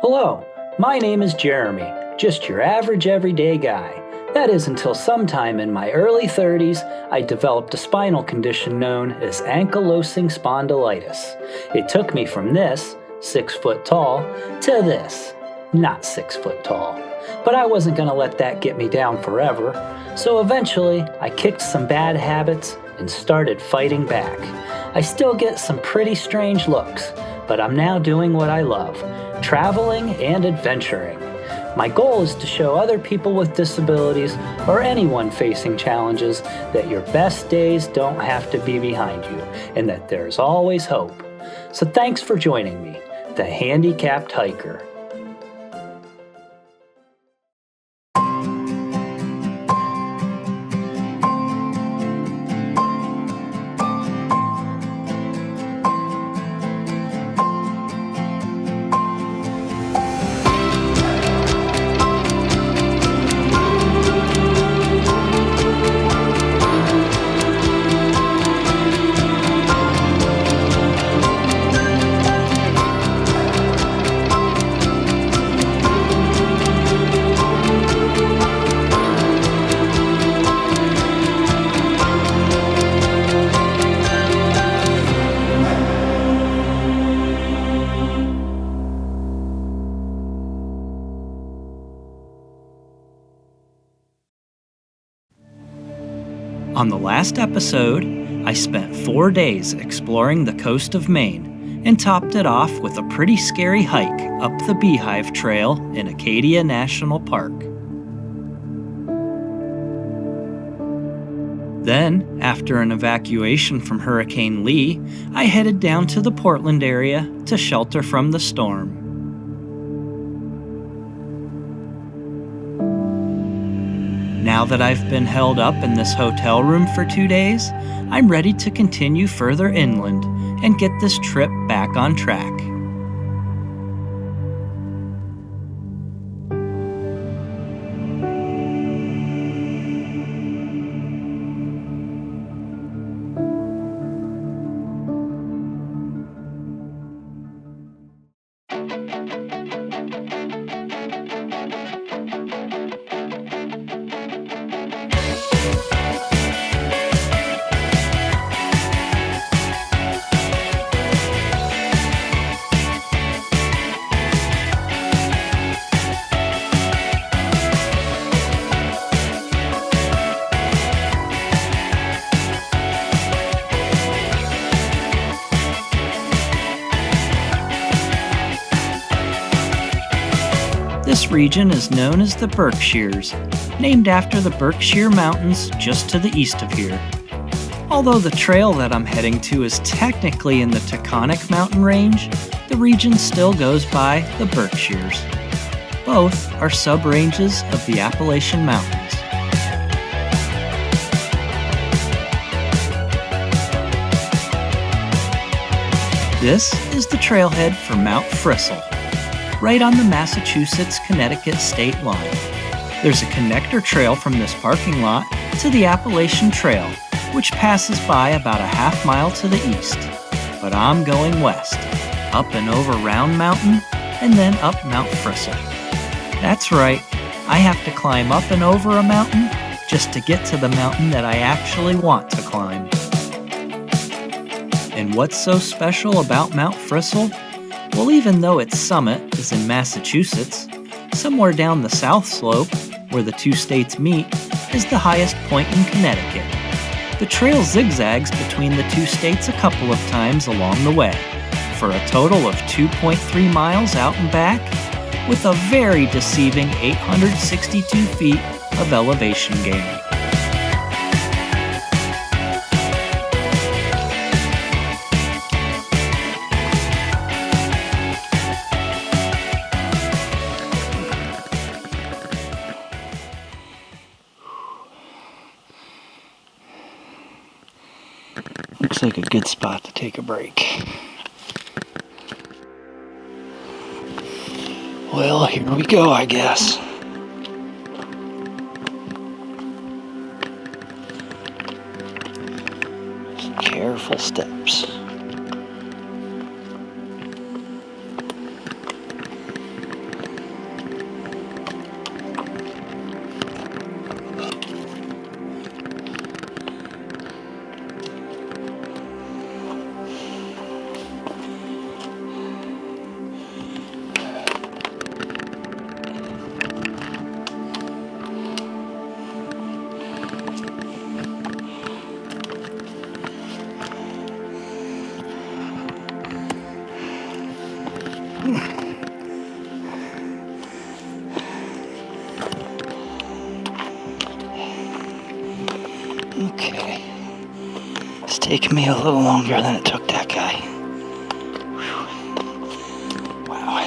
Hello, my name is Jeremy, just your average everyday guy. That is until sometime in my early 30s, I developed a spinal condition known as ankylosing spondylitis. It took me from this, 6 foot tall, to this, not 6 foot tall. But I wasn't going to let that get me down forever, so eventually I kicked some bad habits and started fighting back. I still get some pretty strange looks, but I'm now doing what I love, traveling and adventuring. My goal is to show other people with disabilities or anyone facing challenges that your best days don't have to be behind you and that there's always hope. So thanks for joining me, the Handicapped Hiker. On the last episode, I spent 4 days exploring the coast of Maine and topped it off with a pretty scary hike up the Beehive Trail in Acadia National Park. Then, after an evacuation from Hurricane Lee, I headed down to the Portland area to shelter from the storm. Now that I've been held up in this hotel room for 2 days, I'm ready to continue further inland and get this trip back on track. This region is known as the Berkshires, named after the Berkshire Mountains just to the east of here. Although the trail that I'm heading to is technically in the Taconic mountain range, the region still goes by the Berkshires. Both are sub-ranges of the Appalachian Mountains. This is the trailhead for Mount Frissell, right on the Massachusetts-Connecticut state line. There's a connector trail from this parking lot to the Appalachian Trail, which passes by about a half mile to the east. But I'm going west, up and over Round Mountain, and then up Mount Frissell. That's right, I have to climb up and over a mountain just to get to the mountain that I actually want to climb. And what's so special about Mount Frissell? Well, even though its summit is in Massachusetts, somewhere down the south slope, where the two states meet, is the highest point in Connecticut. The trail zigzags between the two states a couple of times along the way, for a total of 2.3 miles out and back, with a very deceiving 862 feet of elevation gain. Looks like a good spot to take a break. Well, here we go, I guess. Some careful steps. Okay. It's taken me a little longer than it took that guy. Whew. Wow.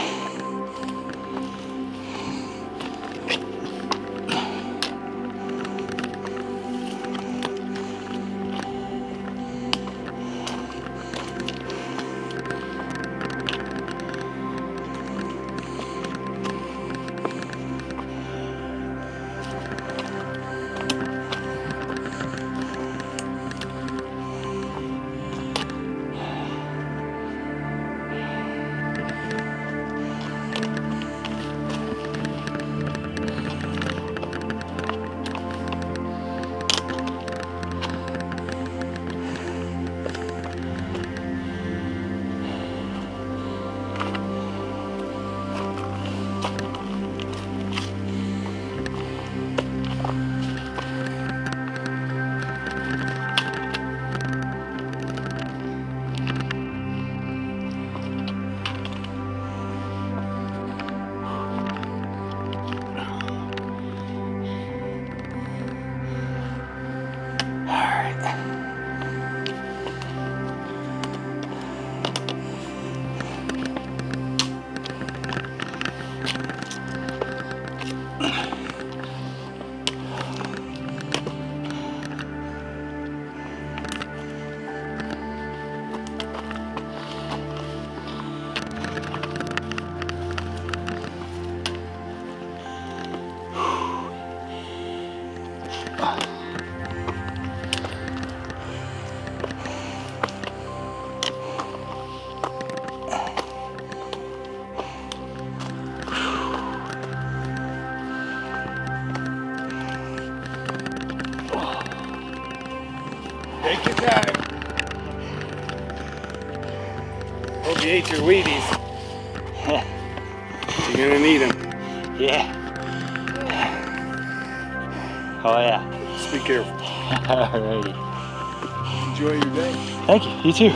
Take your time. Hope you ate your Wheaties. You're gonna need them. Yeah. Oh yeah. Just be careful. Alrighty. Enjoy your day. Thank you. You too.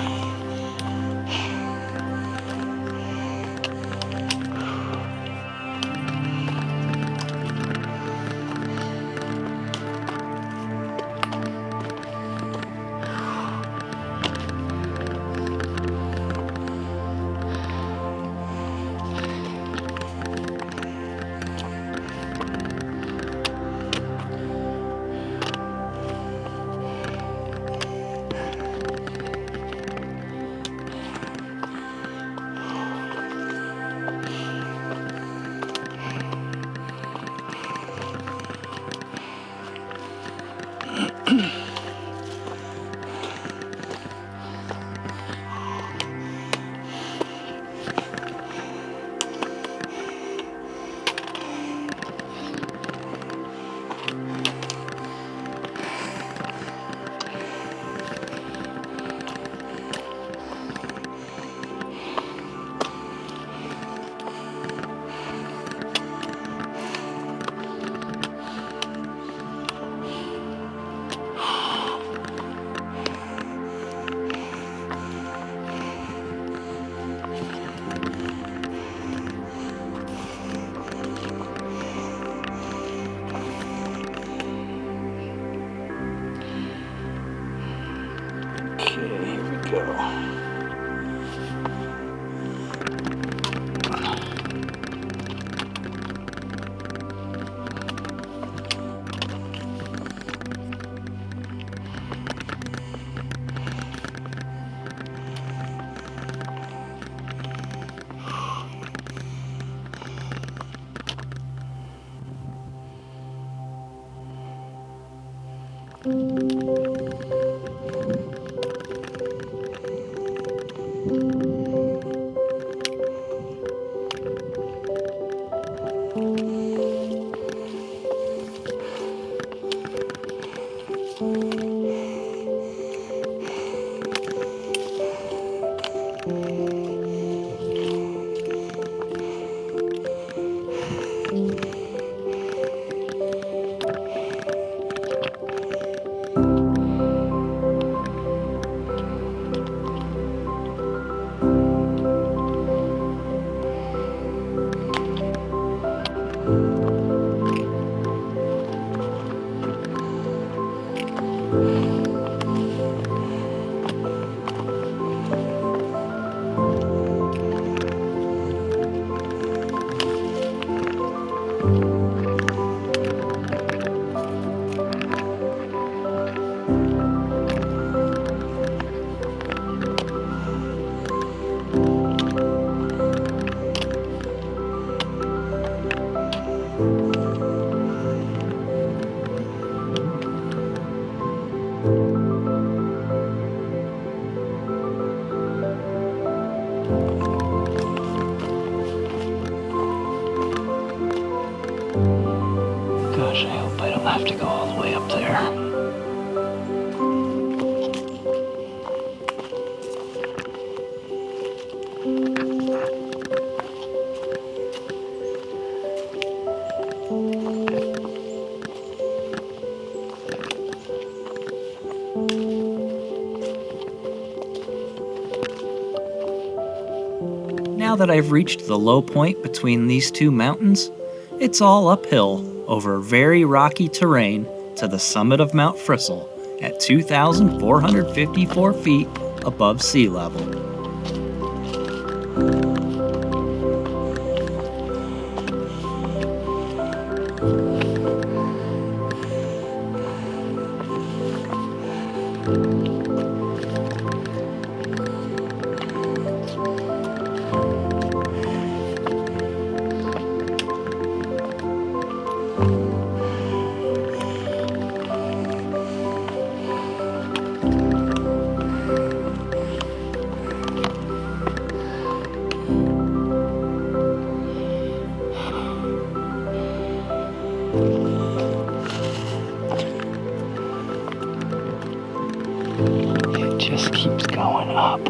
Gosh, I hope I don't have to go all the way up there. Now that I've reached the low point between these two mountains, it's all uphill over very rocky terrain to the summit of Mount Frissell at 2,454 feet above sea level. It just keeps going up.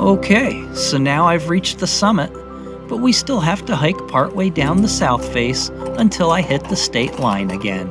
Okay, so now I've reached the summit, but we still have to hike partway down the south face until I hit the state line again.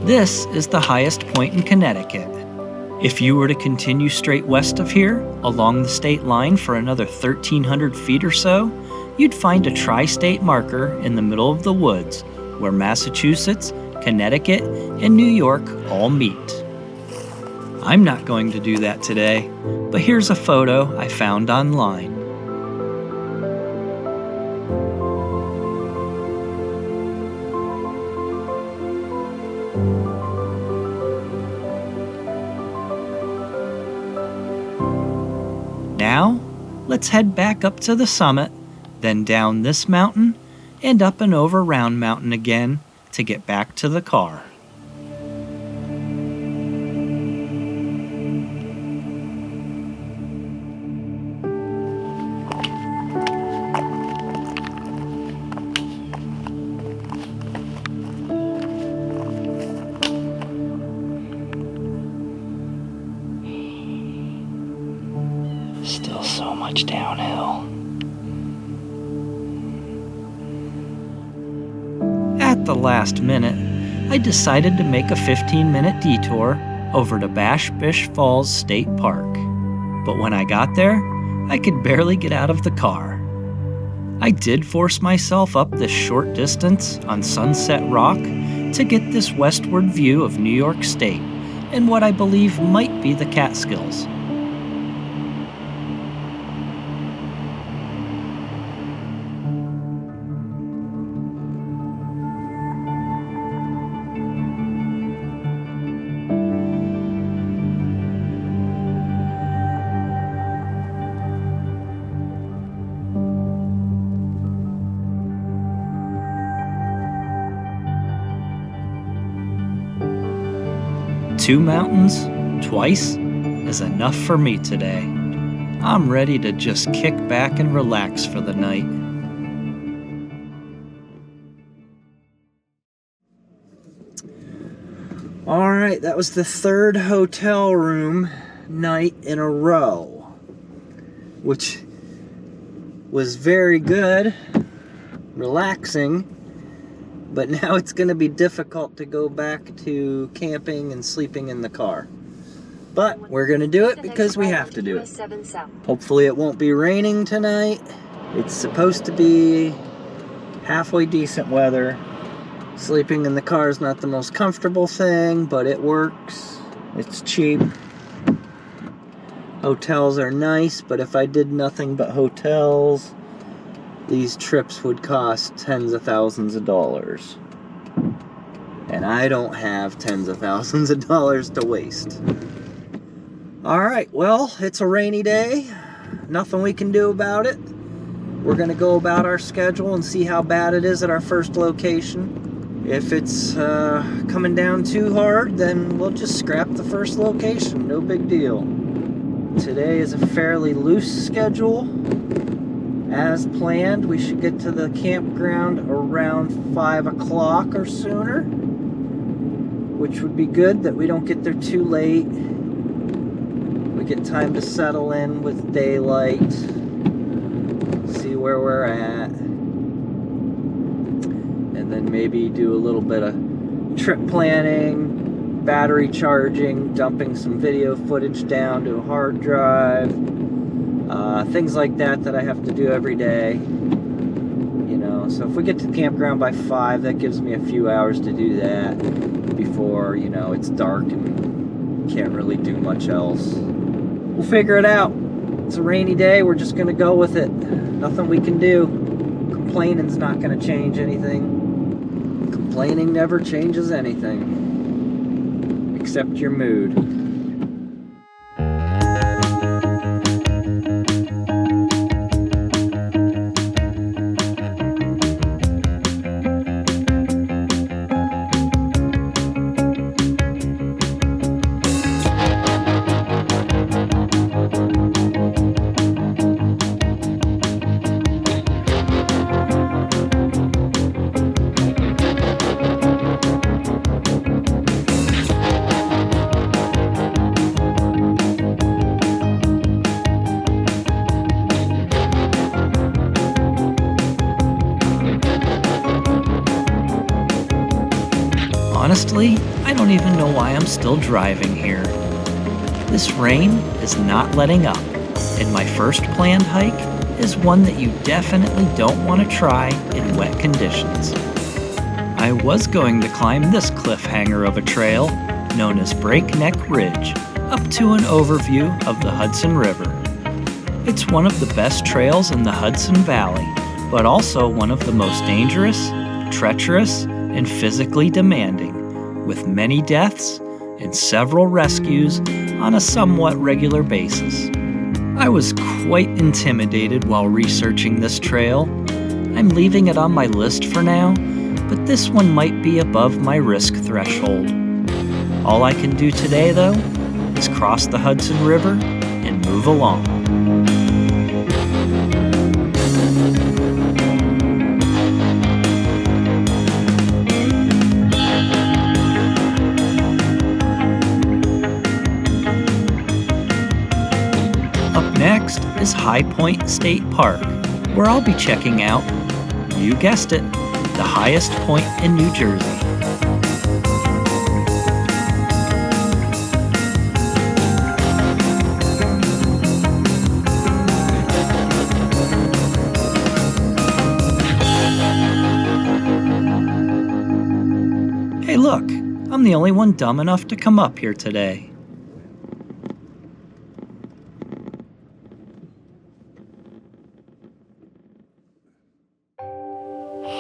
This is the highest point in Connecticut. If you were to continue straight west of here, along the state line for another 1,300 feet or so, you'd find a tri-state marker in the middle of the woods where Massachusetts, Connecticut, and New York all meet. I'm not going to do that today, but here's a photo I found online. Now, let's head back up to the summit, then down this mountain, and up and over Round Mountain again to get back to the car. so much downhill. At the last minute, I decided to make a 15-minute detour over to Bish Falls State Park. But when I got there, I could barely get out of the car. I did force myself up this short distance on Sunset Rock to get this westward view of New York State and what I believe might be the Catskills. Two mountains, twice, is enough for me today. I'm ready to just kick back and relax for the night. All right, that was the third hotel room night in a row, which was very good, relaxing. But now it's going to be difficult to go back to camping and sleeping in the car. But we're going to do it because we have to do it. Hopefully it won't be raining tonight. It's supposed to be halfway decent weather. Sleeping in the car is not the most comfortable thing, but it works. It's cheap. Hotels are nice, but if I did nothing but hotels, these trips would cost tens of thousands of dollars. And I don't have tens of thousands of dollars to waste. Alright, well, it's a rainy day. Nothing we can do about it. We're going to go about our schedule and see how bad it is at our first location. If it's coming down too hard, then we'll just scrap the first location. No big deal. Today is a fairly loose schedule. As planned, we should get to the campground around 5 o'clock or sooner, which would be good that we don't get there too late. We get time to settle in with daylight, see where we're at, and then maybe do a little bit of trip planning, battery charging, dumping some video footage down to a hard drive. Things like that I have to do every day, you know. So if we get to the campground by 5, that gives me a few hours to do that before, you know, it's dark and can't really do much else. We'll figure it out. It's a rainy day, we're just gonna go with it. Nothing we can do. Complaining's not gonna change anything. Complaining never changes anything, except your mood. Honestly, I don't even know why I'm still driving here. This rain is not letting up, and my first planned hike is one that you definitely don't want to try in wet conditions. I was going to climb this cliffhanger of a trail known as Breakneck Ridge up to an overview of the Hudson River. It's one of the best trails in the Hudson Valley, but also one of the most dangerous, treacherous, and physically demanding, with many deaths and several rescues on a somewhat regular basis. I was quite intimidated while researching this trail. I'm leaving it on my list for now, but this one might be above my risk threshold. All I can do today, though, is cross the Hudson River and move along. Next, is High Point State Park, where I'll be checking out, you guessed it, the highest point in New Jersey. Hey look, I'm the only one dumb enough to come up here today.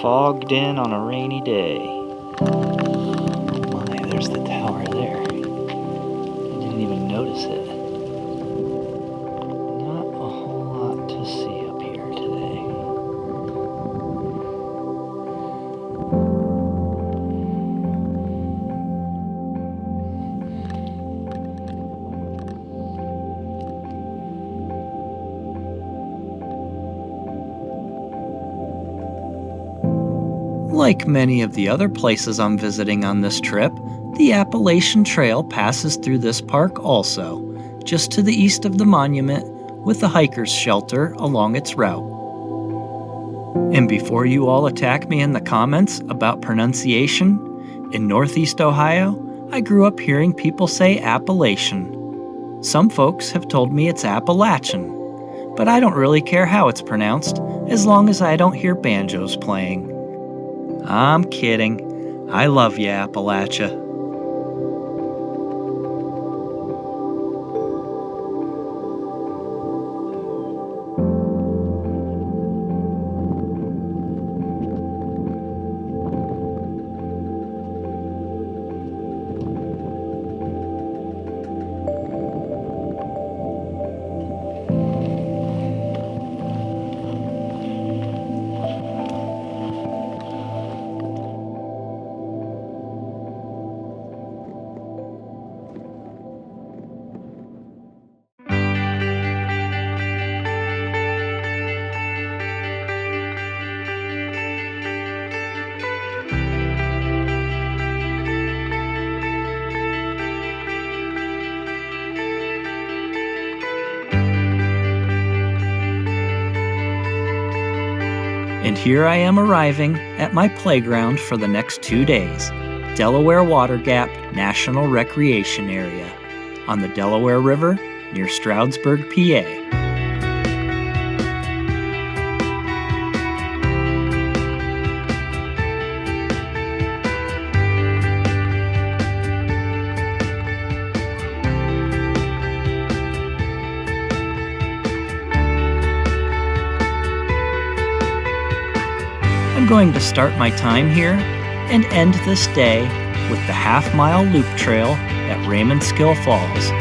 Fogged in on a rainy day. My, there's the tower there. I didn't even notice it. Not a whole lot to see up here today. Like many of the other places I'm visiting on this trip, the Appalachian Trail passes through this park also, just to the east of the monument, with the hiker's shelter along its route. And before you all attack me in the comments about pronunciation, in Northeast Ohio, I grew up hearing people say Appalachian. Some folks have told me it's Appalachian, but I don't really care how it's pronounced, as long as I don't hear banjos playing. I'm kidding. I love ya, Appalachia. And here I am arriving at my playground for the next 2 days, Delaware Water Gap National Recreation Area, on the Delaware River near Stroudsburg, PA. I'm going to start my time here and end this day with the half-mile loop trail at Raymondskill Falls.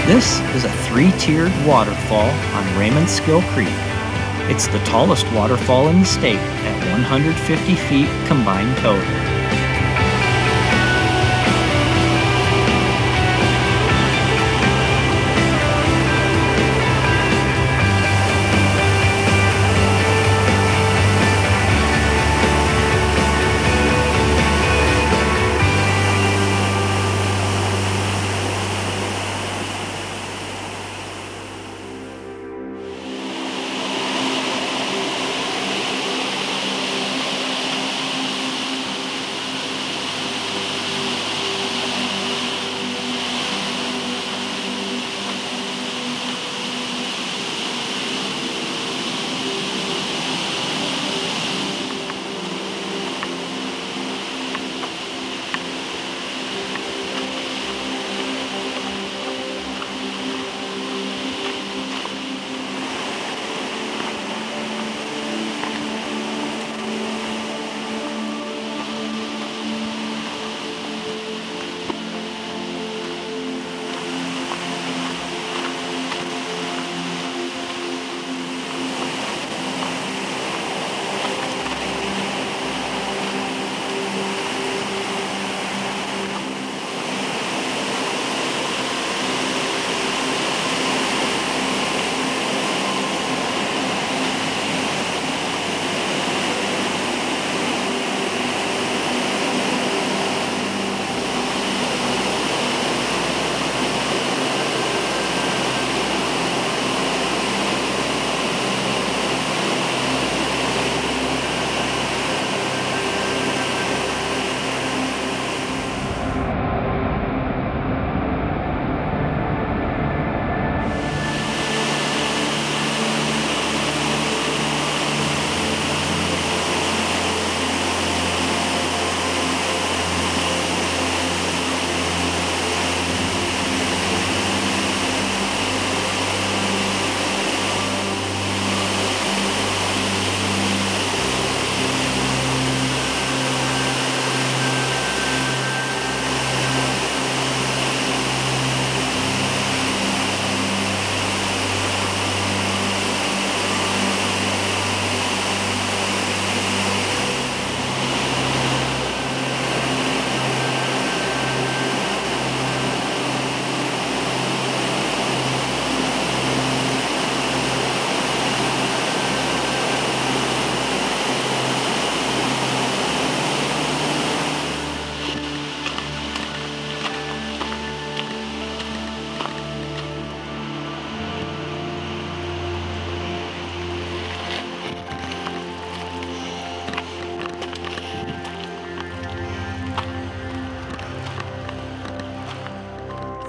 This is a 3-tiered waterfall on Raymondskill Creek. It's the tallest waterfall in the state at 150 feet combined total.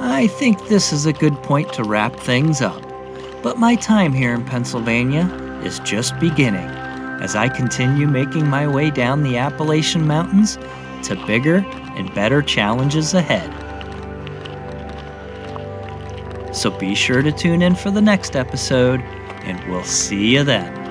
I think this is a good point to wrap things up. But my time here in Pennsylvania is just beginning as I continue making my way down the Appalachian Mountains to bigger and better challenges ahead. So be sure to tune in for the next episode, and we'll see you then.